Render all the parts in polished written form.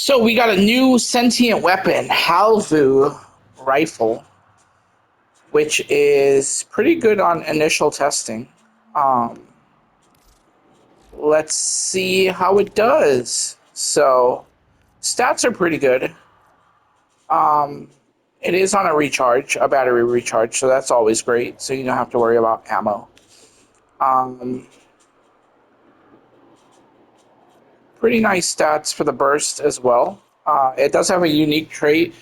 So we got a new sentient weapon, HAALVU rifle, which is pretty good on initial testing. Um, let's see how it does. So stats are pretty good. Um, it is on a recharge, a battery recharge, so that's always great. So you don't have to worry about ammo. Um, Pretty nice stats for the burst as well. It does have a unique trait.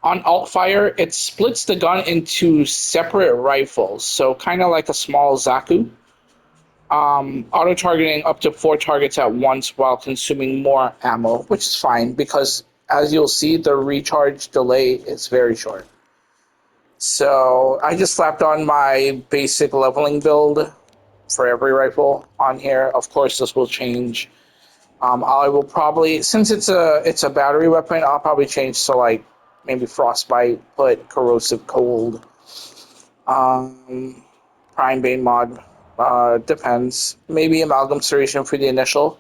On alt fire, it splits the gun into separate rifles, so kind of like a small Zaku. Auto targeting up to 4 targets at once while consuming more ammo, which is fine because, as you'll see, the recharge delay is very short. So I just slapped on my basic leveling build for every rifle on here. Of course, this will change. I will probably, since it's a battery weapon, I'll probably change to like maybe frostbite, put corrosive cold, um, prime bane mod. Depends. Maybe amalgam serration for the initial.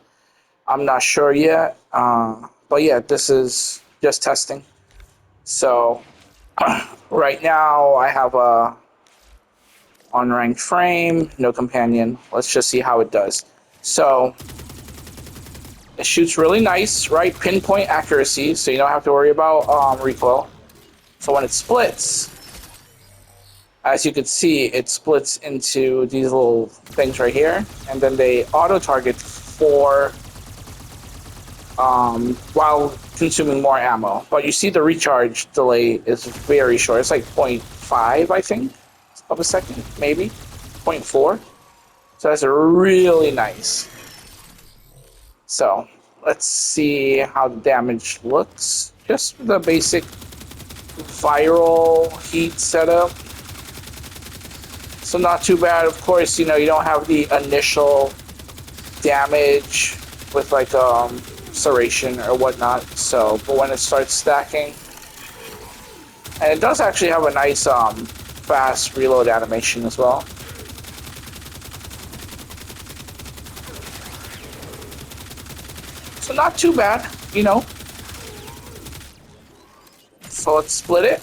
I'm not sure yet. But yeah, this is just testing. So right now I have a unranked frame, no companion. Let's just see how it does. So it shoots really nice, right? Pinpoint accuracy, so you don't have to worry about recoil. So when it splits, as you can see, it splits into these little things right here, and then they auto-target for while consuming more ammo. But you see the recharge delay is very short. It's like 0.5, I think, of a second, maybe. 0.4. So that's really nice. So let's see how the damage looks. Just the basic viral heat setup. So not too bad. Of course, you don't have the initial damage with like serration or whatnot. So, but when it starts stacking, and it does actually have a nice fast reload animation as well. So not too bad, So let's split it.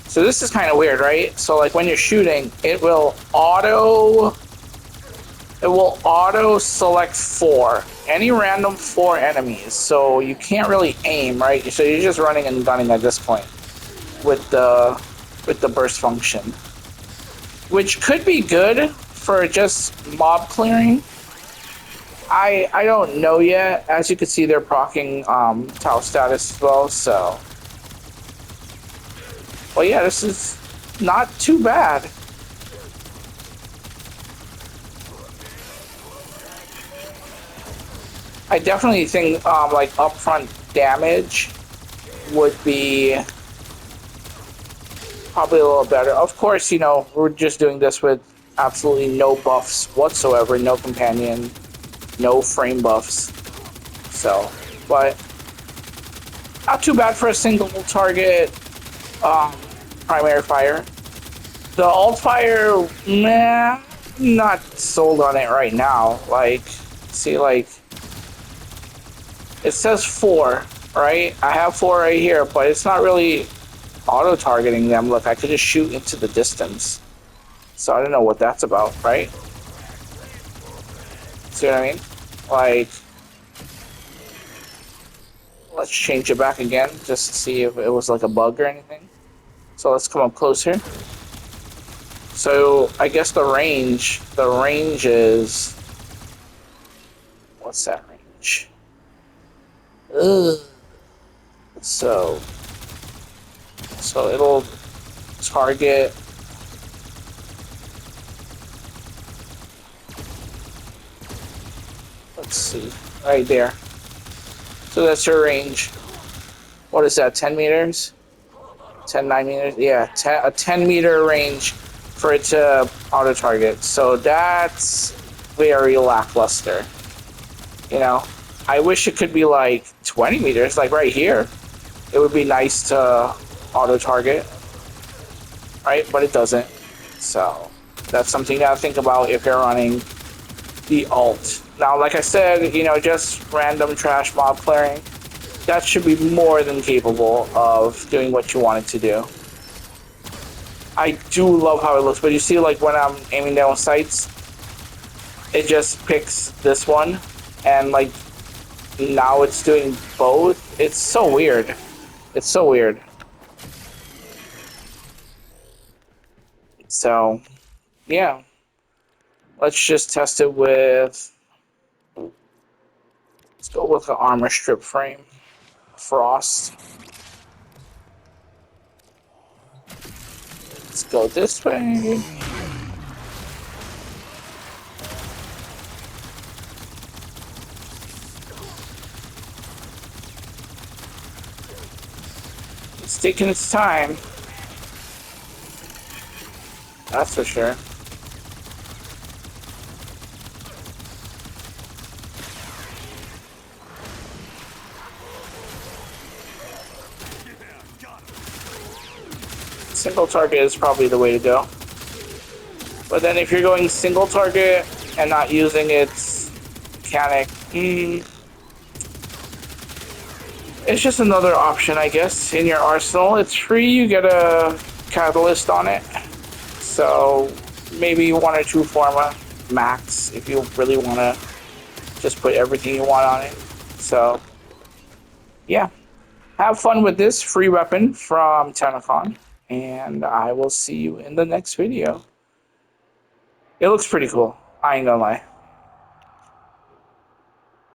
So this is kind of weird, right? So like when you're shooting, it will auto select 4, any random 4 enemies. So you can't really aim, right? So you're just running and gunning at this point with the burst function, which could be good for just mob clearing. I don't know yet. As you can see, they're proccing Tau status as well, so. Well, yeah, this is not too bad. I definitely think like upfront damage would be probably a little better. Of course, we're just doing this with absolutely no buffs whatsoever, no companion, no frame buffs. So, but not too bad for a single target primary fire. The alt fire, nah, not sold on it right now. Like, see, like, it says 4, right? I have 4 right here, but it's not really auto-targeting them. Look, I could just shoot into the distance. So I don't know what that's about, right? See what I mean? Like, let's change it back again, just to see if it was like a bug or anything. So let's come up closer. So I guess the range is, what's that range? Ugh. So it'll target. Let's see, right there. So that's your range. What is that, 10 meters? 9 meters? Yeah, a 10 meter range for it to auto target. So that's very lackluster. I wish it could be like 20 meters, like right here. It would be nice to auto target, right? But it doesn't. So that's something you gotta think about if you're running the alt. Now, like I said, you know, just random trash mob clearing, that should be more than capable of doing what you want it to do. I do love how it looks, but you see, like, when I'm aiming down sights, it just picks this one, and, like, now it's doing both. It's so weird. It's so weird. So, yeah. Let's just test it with... Let's go with the armor strip frame. Frost. Let's go this way. It's taking its time. That's for sure. Single target is probably the way to go. But then if you're going single target and not using its mechanic, it's just another option, I guess, in your arsenal. It's free, you get a catalyst on it. So maybe 1 or 2 forma max if you really want to just put everything you want on it. So yeah, have fun with this free weapon from Tenacon, and I will see you in the next video. It looks pretty cool, I ain't gonna lie.